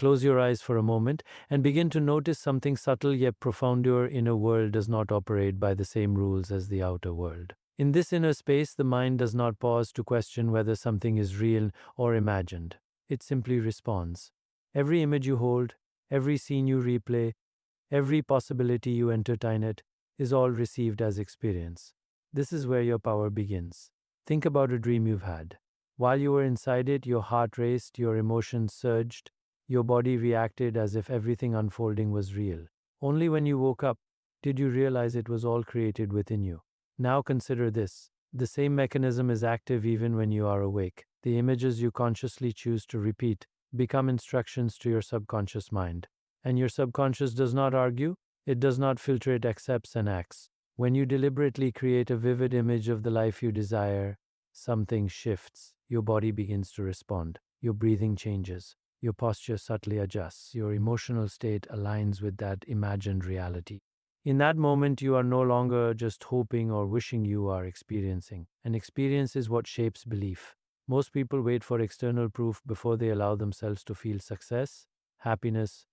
Close your eyes for a moment and begin to notice something subtle yet profound. Your inner world does not operate by the same rules as the outer world. In this inner space, the mind does not pause to question whether something is real or imagined. It simply responds. Every image you hold, every scene you replay, every possibility you entertain it is all received as experience. This is where your power begins. Think about a dream you've had. While you were inside it, your heart raced, your emotions surged, your body reacted as if everything unfolding was real. Only when you woke up did you realize it was all created within you. Now consider this. The same mechanism is active even when you are awake. The images you consciously choose to repeat become instructions to your subconscious mind. And your subconscious does not argue, it does not filter, it accepts and acts. When you deliberately create a vivid image of the life you desire, something shifts. Your body begins to respond. Your breathing changes. Your posture subtly adjusts. Your emotional state aligns with that imagined reality. In that moment, you are no longer just hoping or wishing, you are experiencing. And experience is what shapes belief. Most people wait for external proof before they allow themselves to feel success, happiness,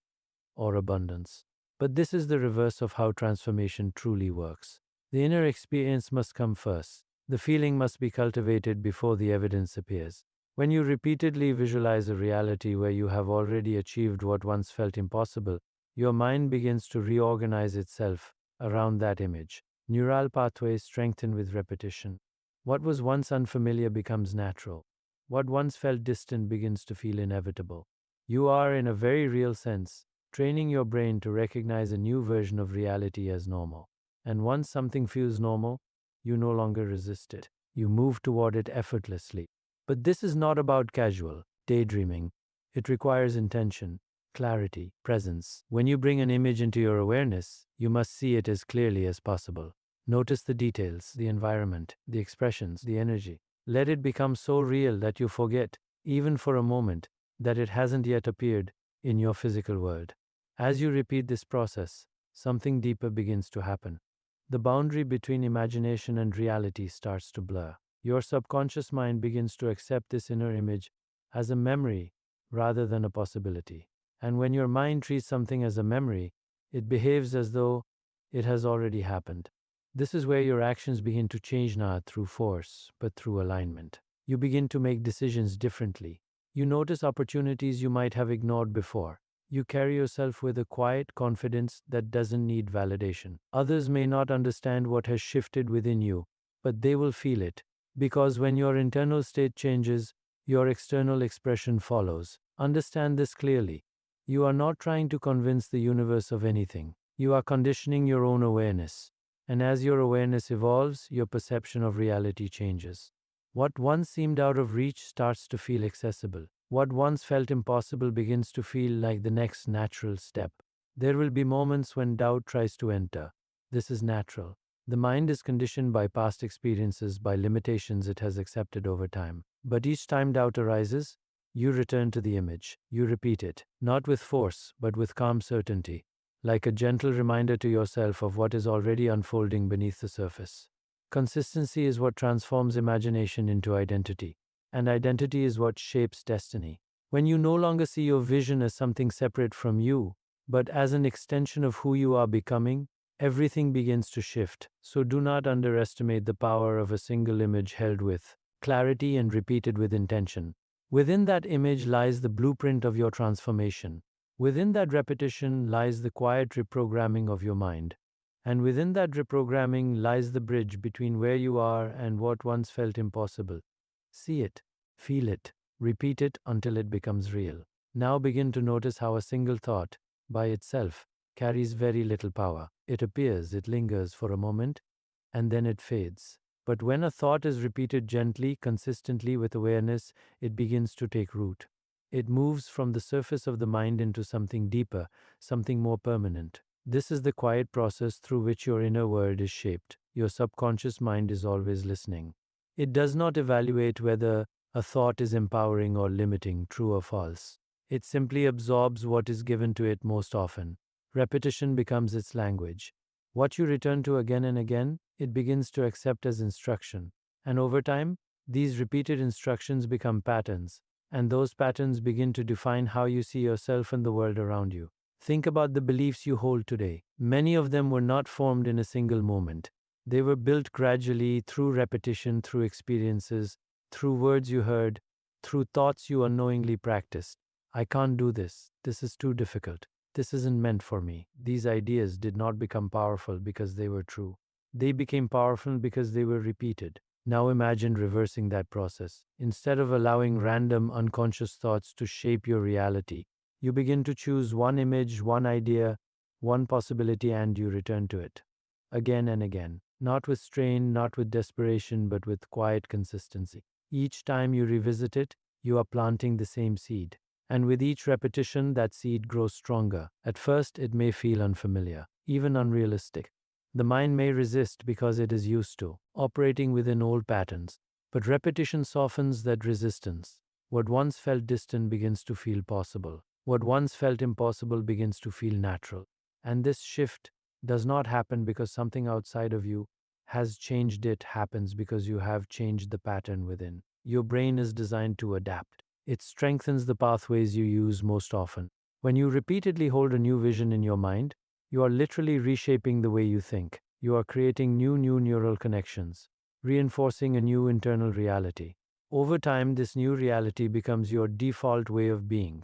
or abundance. But this is the reverse of how transformation truly works. The inner experience must come first. The feeling must be cultivated before the evidence appears. When you repeatedly visualize a reality where you have already achieved what once felt impossible, your mind begins to reorganize itself around that image. Neural pathways strengthen with repetition. What was once unfamiliar becomes natural. What once felt distant begins to feel inevitable. You are, in a very real sense, training your brain to recognize a new version of reality as normal. And once something feels normal, you no longer resist it. You move toward it effortlessly. But this is not about casual daydreaming. It requires intention, clarity, presence. When you bring an image into your awareness, you must see it as clearly as possible. Notice the details, the environment, the expressions, the energy. Let it become so real that you forget, even for a moment, that it hasn't yet appeared in your physical world. As you repeat this process, something deeper begins to happen. The boundary between imagination and reality starts to blur. Your subconscious mind begins to accept this inner image as a memory rather than a possibility. And when your mind treats something as a memory, it behaves as though it has already happened. This is where your actions begin to change, not through force, but through alignment. You begin to make decisions differently. You notice opportunities you might have ignored before. You carry yourself with a quiet confidence that doesn't need validation. Others may not understand what has shifted within you, but they will feel it. Because when your internal state changes, your external expression follows. Understand this clearly. You are not trying to convince the universe of anything. You are conditioning your own awareness. And as your awareness evolves, your perception of reality changes. What once seemed out of reach starts to feel accessible. What once felt impossible begins to feel like the next natural step. There will be moments when doubt tries to enter. This is natural. The mind is conditioned by past experiences, by limitations it has accepted over time. But each time doubt arises, you return to the image. You repeat it, not with force, but with calm certainty, like a gentle reminder to yourself of what is already unfolding beneath the surface. Consistency is what transforms imagination into identity, and identity is what shapes destiny. When you no longer see your vision as something separate from you, but as an extension of who you are becoming, everything begins to shift. So do not underestimate the power of a single image held with clarity and repeated with intention. Within that image lies the blueprint of your transformation. Within that repetition lies the quiet reprogramming of your mind. And within that reprogramming lies the bridge between where you are and what once felt impossible. See it, feel it, repeat it until it becomes real. Now begin to notice how a single thought, by itself, carries very little power. It appears, it lingers for a moment, and then it fades. But when a thought is repeated gently, consistently with awareness, it begins to take root. It moves from the surface of the mind into something deeper, something more permanent. This is the quiet process through which your inner world is shaped. Your subconscious mind is always listening. It does not evaluate whether a thought is empowering or limiting, true or false. It simply absorbs what is given to it most often. Repetition becomes its language. What you return to again and again, it begins to accept as instruction. And over time, these repeated instructions become patterns, and those patterns begin to define how you see yourself and the world around you. Think about the beliefs you hold today. Many of them were not formed in a single moment. They were built gradually through repetition, through experiences, through words you heard, through thoughts you unknowingly practiced. I can't do this. This is too difficult. This isn't meant for me. These ideas did not become powerful because they were true. They became powerful because they were repeated. Now imagine reversing that process. Instead of allowing random, unconscious thoughts to shape your reality, you begin to choose one image, one idea, one possibility, and you return to it. Again and again. Not with strain, not with desperation, but with quiet consistency. Each time you revisit it, you are planting the same seed. And with each repetition, that seed grows stronger. At first, it may feel unfamiliar, even unrealistic. The mind may resist because it is used to operating within old patterns. But repetition softens that resistance. What once felt distant begins to feel possible. What once felt impossible begins to feel natural. And this shift does not happen because something outside of you has changed. It happens because you have changed the pattern within. Your brain is designed to adapt. It strengthens the pathways you use most often. When you repeatedly hold a new vision in your mind, you are literally reshaping the way you think. You are creating new neural connections, reinforcing a new internal reality. Over time, this new reality becomes your default way of being.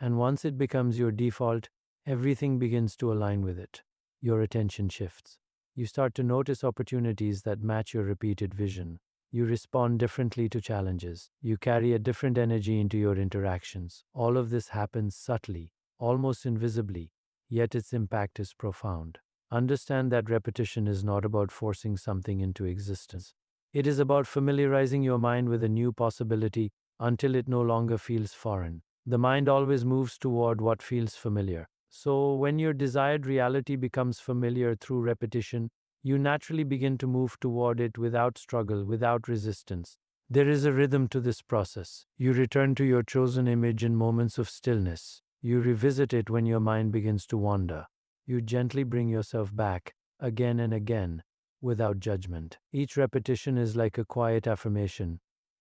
And once it becomes your default, everything begins to align with it. Your attention shifts. You start to notice opportunities that match your repeated vision. You respond differently to challenges. You carry a different energy into your interactions. All of this happens subtly, almost invisibly, yet its impact is profound. Understand that repetition is not about forcing something into existence. It is about familiarizing your mind with a new possibility until it no longer feels foreign. The mind always moves toward what feels familiar. So, when your desired reality becomes familiar through repetition, you naturally begin to move toward it without struggle, without resistance. There is a rhythm to this process. You return to your chosen image in moments of stillness. You revisit it when your mind begins to wander. You gently bring yourself back, again and again, without judgment. Each repetition is like a quiet affirmation,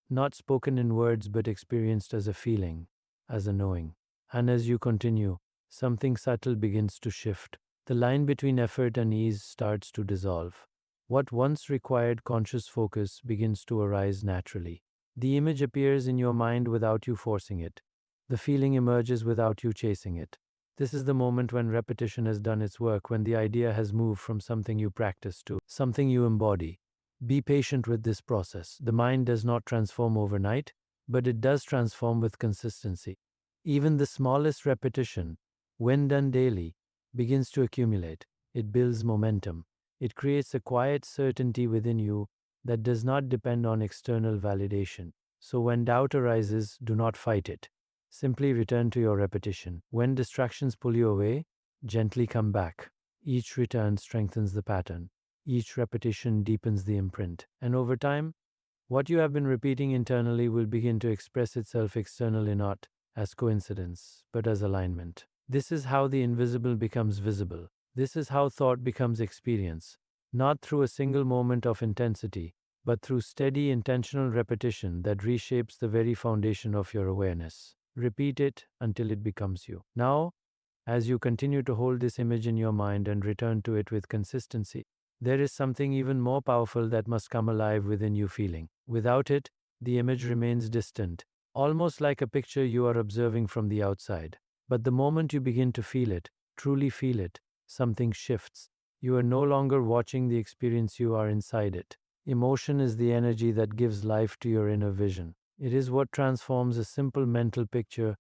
not spoken in words but experienced as a feeling, as a knowing. And as you continue, something subtle begins to shift. The line between effort and ease starts to dissolve. What once required conscious focus begins to arise naturally. The image appears in your mind without you forcing it. The feeling emerges without you chasing it. This is the moment when repetition has done its work, when the idea has moved from something you practice to something you embody. Be patient with this process. The mind does not transform overnight, but it does transform with consistency. Even the smallest repetition, when done daily, begins to accumulate. It builds momentum. It creates a quiet certainty within you that does not depend on external validation. So when doubt arises, do not fight it. Simply return to your repetition. When distractions pull you away, gently come back. Each return strengthens the pattern. Each repetition deepens the imprint. And over time, what you have been repeating internally will begin to express itself externally, not as coincidence, but as alignment. This is how the invisible becomes visible. This is how thought becomes experience, not through a single moment of intensity, but through steady, intentional repetition that reshapes the very foundation of your awareness. Repeat it until it becomes you. Now, as you continue to hold this image in your mind and return to it with consistency, there is something even more powerful that must come alive within you feeling. Without it, the image remains distant, almost like a picture you are observing from the outside. But the moment you begin to feel it, truly feel it, something shifts. You are no longer watching the experience, you are inside it. Emotion is the energy that gives life to your inner vision. It is what transforms a simple mental picture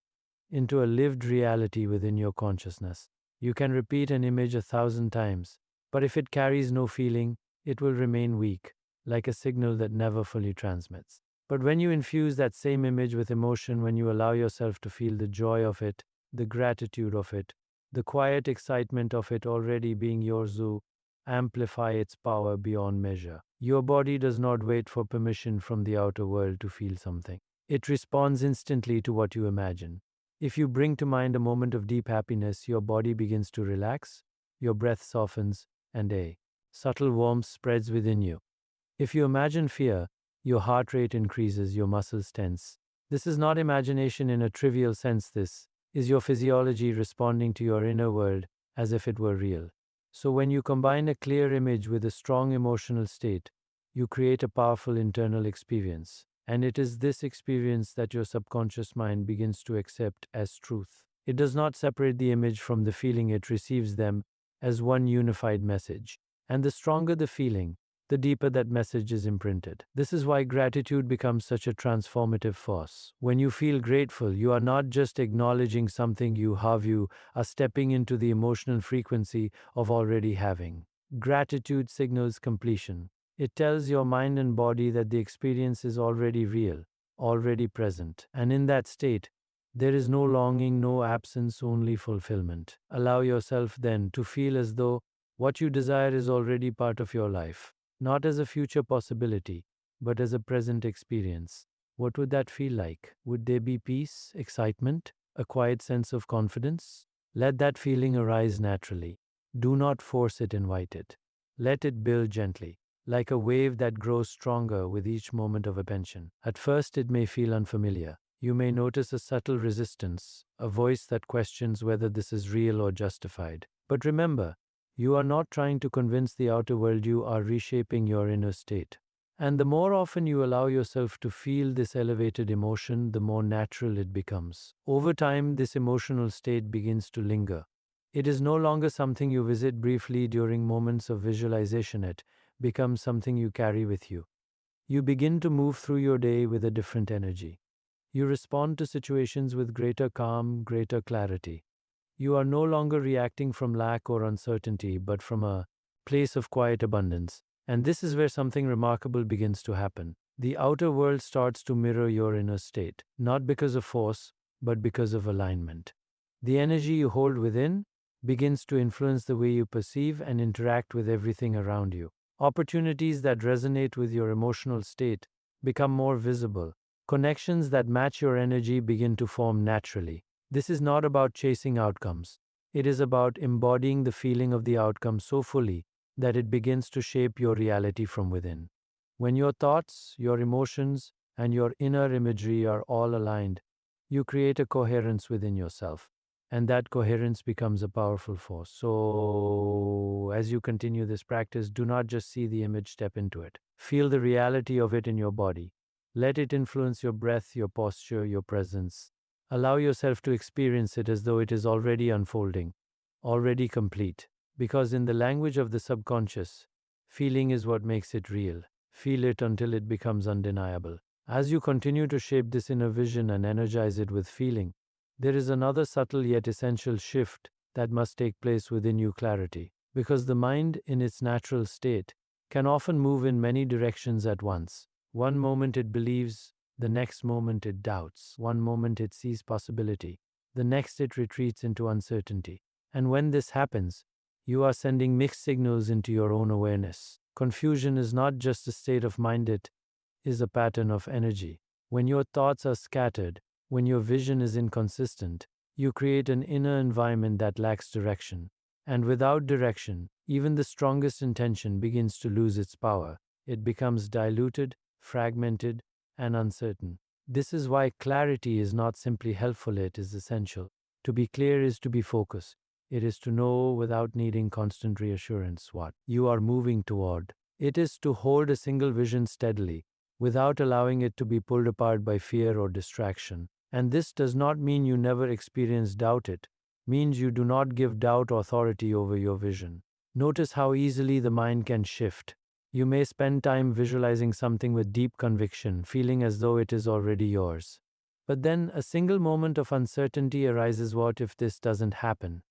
into a lived reality within your consciousness. You can repeat an image 1,000 times, but if it carries no feeling, it will remain weak, like a signal that never fully transmits. But when you infuse that same image with emotion, when you allow yourself to feel the joy of it, the gratitude of it, the quiet excitement of it already being yours, you amplify its power beyond measure. Your body does not wait for permission from the outer world to feel something. It responds instantly to what you imagine. If you bring to mind a moment of deep happiness, your body begins to relax, your breath softens, and a subtle warmth spreads within you. If you imagine fear, your heart rate increases, your muscles tense. This is not imagination in a trivial sense, this is your physiology responding to your inner world as if it were real. So, when you combine a clear image with a strong emotional state, you create a powerful internal experience. And it is this experience that your subconscious mind begins to accept as truth. It does not separate the image from the feeling, it receives them as one unified message. And the stronger the feeling, the deeper that message is imprinted. This is why gratitude becomes such a transformative force. When you feel grateful, you are not just acknowledging something you have, you are stepping into the emotional frequency of already having. Gratitude signals completion. It tells your mind and body that the experience is already real, already present. And in that state, there is no longing, no absence, only fulfillment. Allow yourself then to feel as though what you desire is already part of your life, not as a future possibility, but as a present experience. What would that feel like? Would there be peace, excitement, a quiet sense of confidence? Let that feeling arise naturally. Do not force it, invite it. Let it build gently, like a wave that grows stronger with each moment of attention. At first, it may feel unfamiliar. You may notice a subtle resistance, a voice that questions whether this is real or justified. But remember, you are not trying to convince the outer world, you are reshaping your inner state. And the more often you allow yourself to feel this elevated emotion, the more natural it becomes. Over time, this emotional state begins to linger. It is no longer something you visit briefly during moments of visualization, it becomes something you carry with you. You begin to move through your day with a different energy. You respond to situations with greater calm, greater clarity. You are no longer reacting from lack or uncertainty, but from a place of quiet abundance. And this is where something remarkable begins to happen. The outer world starts to mirror your inner state, not because of force, but because of alignment. The energy you hold within begins to influence the way you perceive and interact with everything around you. Opportunities that resonate with your emotional state become more visible. Connections that match your energy begin to form naturally. This is not about chasing outcomes. It is about embodying the feeling of the outcome so fully that it begins to shape your reality from within. When your thoughts, your emotions, and your inner imagery are all aligned, you create a coherence within yourself. And that coherence becomes a powerful force. So, as you continue this practice, do not just see the image, step into it. Feel the reality of it in your body. Let it influence your breath, your posture, your presence. Allow yourself to experience it as though it is already unfolding, already complete. Because in the language of the subconscious, feeling is what makes it real. Feel it until it becomes undeniable. As you continue to shape this inner vision and energize it with feeling, there is another subtle yet essential shift that must take place within you: clarity. Because the mind, in its natural state, can often move in many directions at once. One moment it believes, the next moment it doubts. One moment it sees possibility, the next it retreats into uncertainty. And when this happens, you are sending mixed signals into your own awareness. Confusion is not just a state of mind, it is a pattern of energy. When your thoughts are scattered, when your vision is inconsistent, you create an inner environment that lacks direction. And without direction, even the strongest intention begins to lose its power. It becomes diluted, fragmented, and uncertain. This is why clarity is not simply helpful, it is essential. To be clear is to be focused. It is to know without needing constant reassurance what you are moving toward. It is to hold a single vision steadily, without allowing it to be pulled apart by fear or distraction. And this does not mean you never experience doubt, it means you do not give doubt authority over your vision. Notice how easily the mind can shift. You may spend time visualizing something with deep conviction, feeling as though it is already yours. But then a single moment of uncertainty arises: what if this doesn't happen?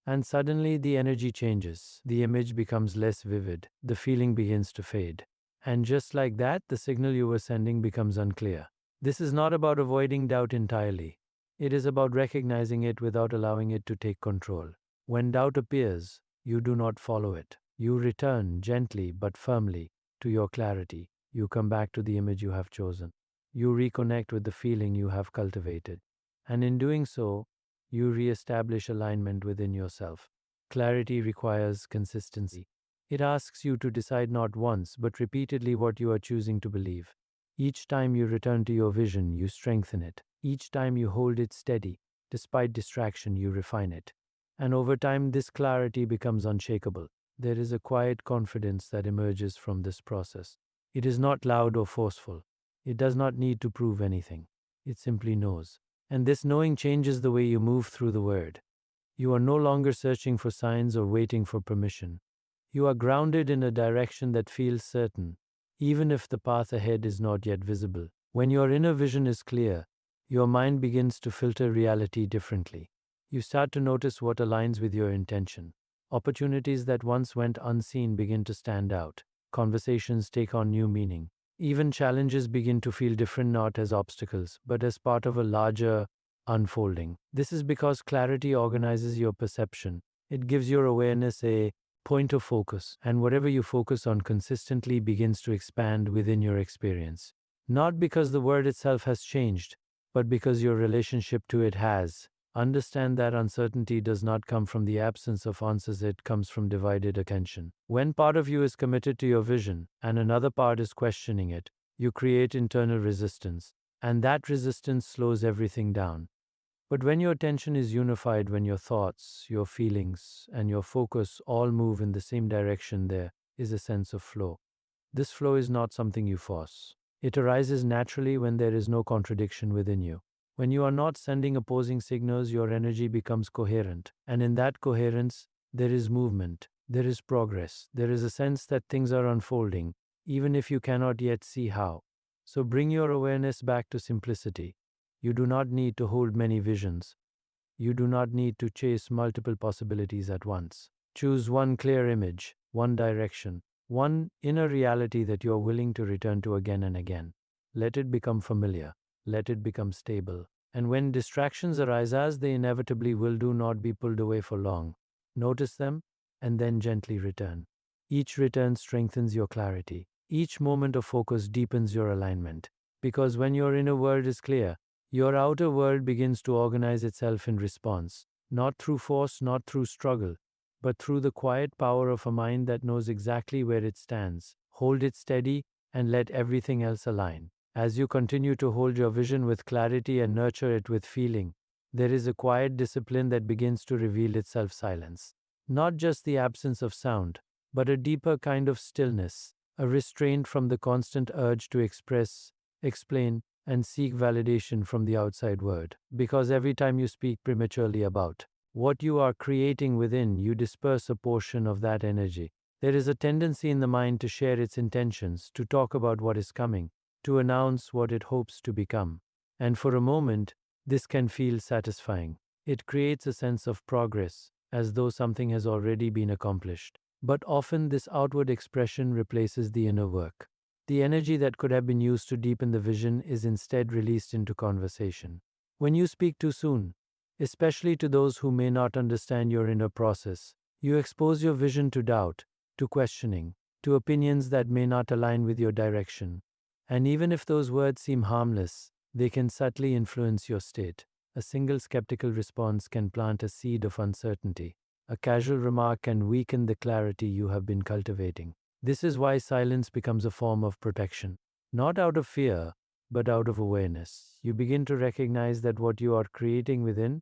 And suddenly the energy changes, the image becomes less vivid, the feeling begins to fade. And just like that, the signal you were sending becomes unclear. This is not about avoiding doubt entirely. It is about recognizing it without allowing it to take control. When doubt appears, you do not follow it. You return gently but firmly to your clarity. You come back to the image you have chosen. You reconnect with the feeling you have cultivated. And in doing so, you re-establish alignment within yourself. Clarity requires consistency. It asks you to decide not once, but repeatedly what you are choosing to believe. Each time you return to your vision, you strengthen it. Each time you hold it steady, despite distraction, you refine it. And over time, this clarity becomes unshakable. There is a quiet confidence that emerges from this process. It is not loud or forceful. It does not need to prove anything. It simply knows. And this knowing changes the way you move through the world. You are no longer searching for signs or waiting for permission. You are grounded in a direction that feels certain, even if the path ahead is not yet visible. When your inner vision is clear, your mind begins to filter reality differently. You start to notice what aligns with your intention. Opportunities that once went unseen begin to stand out. Conversations take on new meaning. Even challenges begin to feel different, not as obstacles, but as part of a larger unfolding. This is because clarity organizes your perception. It gives your awareness a point of focus, and whatever you focus on consistently begins to expand within your experience. Not because the word itself has changed, but because your relationship to it has. Understand that uncertainty does not come from the absence of answers, it comes from divided attention. When part of you is committed to your vision and another part is questioning it, you create internal resistance, and that resistance slows everything down. But when your attention is unified, when your thoughts, your feelings, and your focus all move in the same direction, there is a sense of flow. This flow is not something you force. It arises naturally when there is no contradiction within you. When you are not sending opposing signals, your energy becomes coherent. And in that coherence, there is movement, there is progress, there is a sense that things are unfolding, even if you cannot yet see how. So bring your awareness back to simplicity. You do not need to hold many visions. You do not need to chase multiple possibilities at once. Choose one clear image, one direction, one inner reality that you are willing to return to again and again. Let it become familiar. Let it become stable. And when distractions arise, as they inevitably will, do not be pulled away for long. Notice them and then gently return. Each return strengthens your clarity. Each moment of focus deepens your alignment. Because when your inner world is clear, your outer world begins to organize itself in response, not through force, not through struggle, but through the quiet power of a mind that knows exactly where it stands. Hold it steady and let everything else align. As you continue to hold your vision with clarity and nurture it with feeling, there is a quiet discipline that begins to reveal itself silence. Not just the absence of sound, but a deeper kind of stillness, a restraint from the constant urge to express, explain, and seek validation from the outside world. Because every time you speak prematurely about what you are creating within, you disperse a portion of that energy. There is a tendency in the mind to share its intentions, to talk about what is coming, to announce what it hopes to become. And for a moment, this can feel satisfying. It creates a sense of progress, as though something has already been accomplished. But often, this outward expression replaces the inner work. The energy that could have been used to deepen the vision is instead released into conversation. When you speak too soon, especially to those who may not understand your inner process, you expose your vision to doubt, to questioning, to opinions that may not align with your direction. And even if those words seem harmless, they can subtly influence your state. A single skeptical response can plant a seed of uncertainty. A casual remark can weaken the clarity you have been cultivating. This is why silence becomes a form of protection. Not out of fear, but out of awareness. You begin to recognize that what you are creating within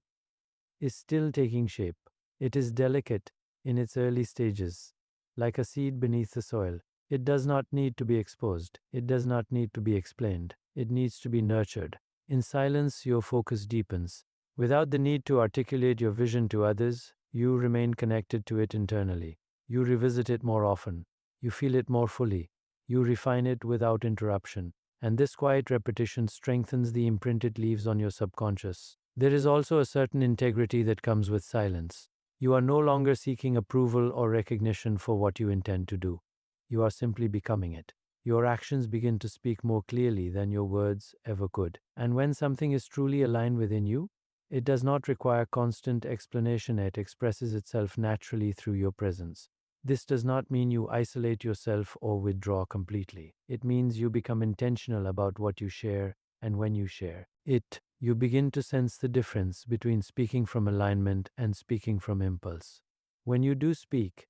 is still taking shape. It is delicate in its early stages, like a seed beneath the soil. It does not need to be exposed. It does not need to be explained. It needs to be nurtured. In silence, your focus deepens. Without the need to articulate your vision to others, you remain connected to it internally. You revisit it more often. You feel it more fully. You refine it without interruption. And this quiet repetition strengthens the imprint it leaves on your subconscious. There is also a certain integrity that comes with silence. You are no longer seeking approval or recognition for what you intend to do. You are simply becoming it. Your actions begin to speak more clearly than your words ever could. And when something is truly aligned within you, it does not require constant explanation. It expresses itself naturally through your presence. This does not mean you isolate yourself or withdraw completely. It means you become intentional about what you share and when you share it. You begin to sense the difference between speaking from alignment and speaking from impulse. When you do speak,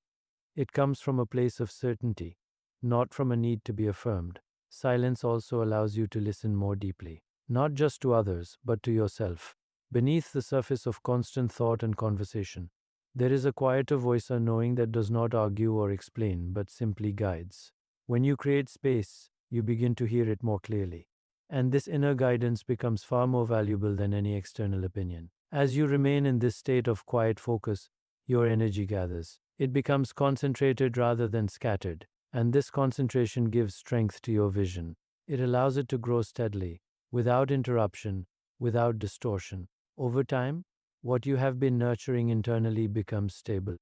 it comes from a place of certainty, not from a need to be affirmed. Silence also allows you to listen more deeply, not just to others, but to yourself. Beneath the surface of constant thought and conversation, there is a quieter voice unknowing that does not argue or explain, but simply guides. When you create space, you begin to hear it more clearly. And this inner guidance becomes far more valuable than any external opinion. As you remain in this state of quiet focus, your energy gathers. It becomes concentrated rather than scattered, and this concentration gives strength to your vision. It allows it to grow steadily, without interruption, without distortion. Over time, what you have been nurturing internally becomes stable.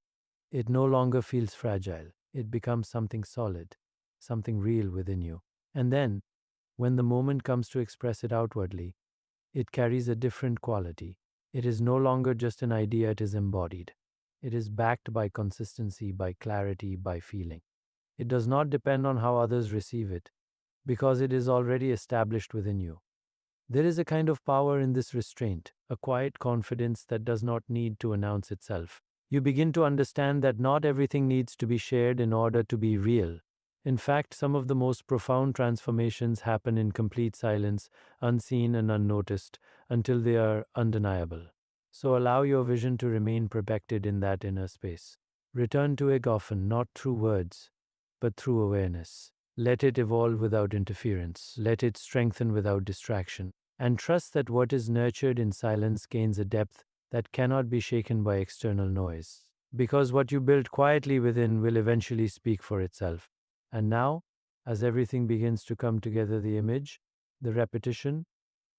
It no longer feels fragile. It becomes something solid, something real within you. And then, when the moment comes to express it outwardly, it carries a different quality. It is no longer just an idea, it is embodied. It is backed by consistency, by clarity, by feeling. It does not depend on how others receive it, because it is already established within you. There is a kind of power in this restraint, a quiet confidence that does not need to announce itself. You begin to understand that not everything needs to be shared in order to be real. In fact, some of the most profound transformations happen in complete silence, unseen and unnoticed, until they are undeniable. So allow your vision to remain protected in that inner space. Return to it often, not through words, but through awareness. Let it evolve without interference. Let it strengthen without distraction. And trust that what is nurtured in silence gains a depth that cannot be shaken by external noise. Because what you build quietly within will eventually speak for itself. And now, as everything begins to come together, the image, the repetition,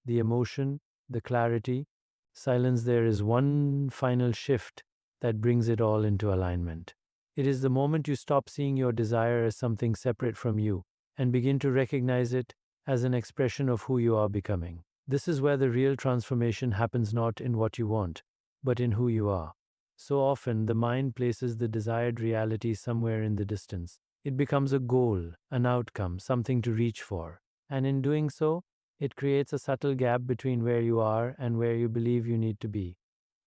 the emotion, the clarity, silence, there is one final shift that brings it all into alignment. It is the moment you stop seeing your desire as something separate from you and begin to recognize it as an expression of who you are becoming. This is where the real transformation happens, not in what you want, but in who you are. So often, the mind places the desired reality somewhere in the distance. It becomes a goal, an outcome, something to reach for. And in doing so, it creates a subtle gap between where you are and where you believe you need to be.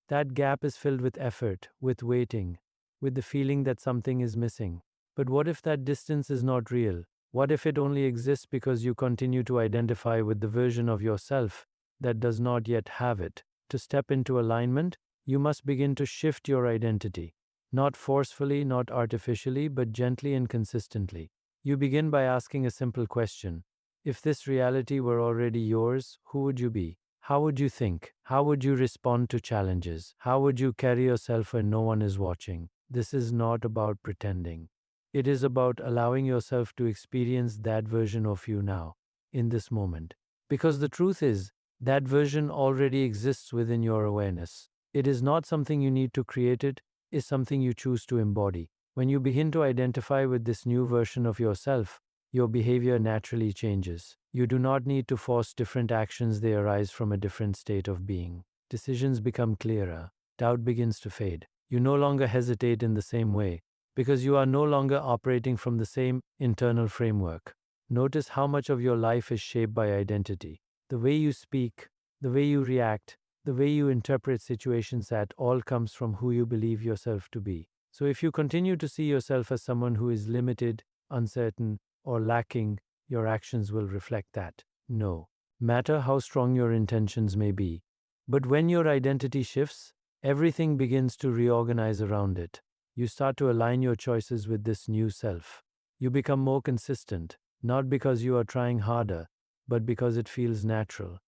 That gap is filled with effort, with waiting, with the feeling that something is missing. But what if that distance is not real? What if it only exists because you continue to identify with the version of yourself that does not yet have it? To step into alignment, you must begin to shift your identity. Not forcefully, not artificially, but gently and consistently. You begin by asking a simple question. If this reality were already yours, who would you be? How would you think? How would you respond to challenges? How would you carry yourself when no one is watching? This is not about pretending. It is about allowing yourself to experience that version of you now, in this moment. Because the truth is, that version already exists within your awareness. It is not something you need to create, it is something you choose to embody. When you begin to identify with this new version of yourself, your behavior naturally changes. You do not need to force different actions, they arise from a different state of being. Decisions become clearer, doubt begins to fade. You no longer hesitate in the same way, because you are no longer operating from the same internal framework. Notice how much of your life is shaped by identity. The way you speak, the way you react, the way you interpret situations, that all comes from who you believe yourself to be. So if you continue to see yourself as someone who is limited, uncertain, or lacking, your actions will reflect that. No matter how strong your intentions may be. But when your identity shifts, everything begins to reorganize around it. You start to align your choices with this new self. You become more consistent, not because you are trying harder, but because it feels natural.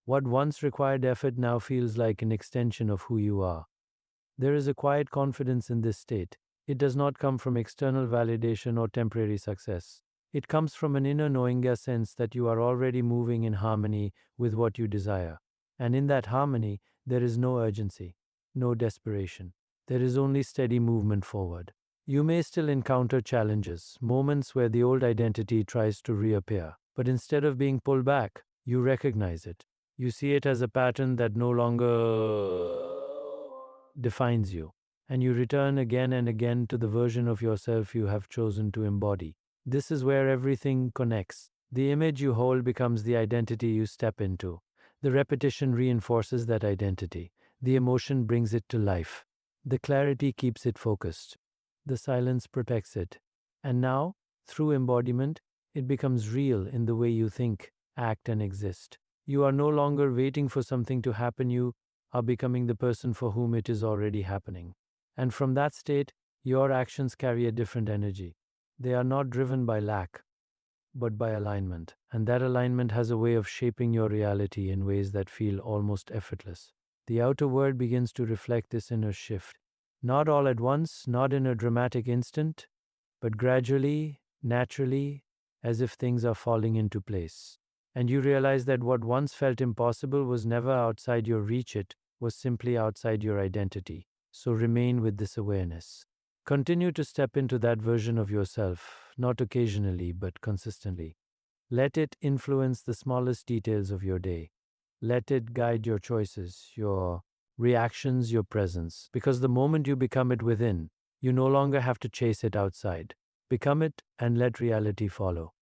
What once required effort now feels like an extension of who you are. There is a quiet confidence in this state. It does not come from external validation or temporary success. It comes from an inner knowing, a sense that you are already moving in harmony with what you desire. And in that harmony, there is no urgency, no desperation. There is only steady movement forward. You may still encounter challenges, moments where the old identity tries to reappear. But instead of being pulled back, you recognize it. You see it as a pattern that no longer defines you. And you return again and again to the version of yourself you have chosen to embody. This is where everything connects. The image you hold becomes the identity you step into. The repetition reinforces that identity. The emotion brings it to life. The clarity keeps it focused. The silence protects it. And now, through embodiment, It becomes real in the way you think, act, and exist. You are no longer waiting for something to happen, you are becoming the person for whom it is already happening. And from that state, your actions carry a different energy. They are not driven by lack, but by alignment. And that alignment has a way of shaping your reality in ways that feel almost effortless. The outer world begins to reflect this inner shift. Not all at once, not in a dramatic instant, but gradually, naturally, as if things are falling into place. And you realize that what once felt impossible was never outside your reach, it was simply outside your identity. So remain with this awareness. Continue to step into that version of yourself, not occasionally, but consistently. Let it influence the smallest details of your day. Let it guide your choices, your reactions, your presence. Because the moment you become it within, you no longer have to chase it outside. Become it and let reality follow.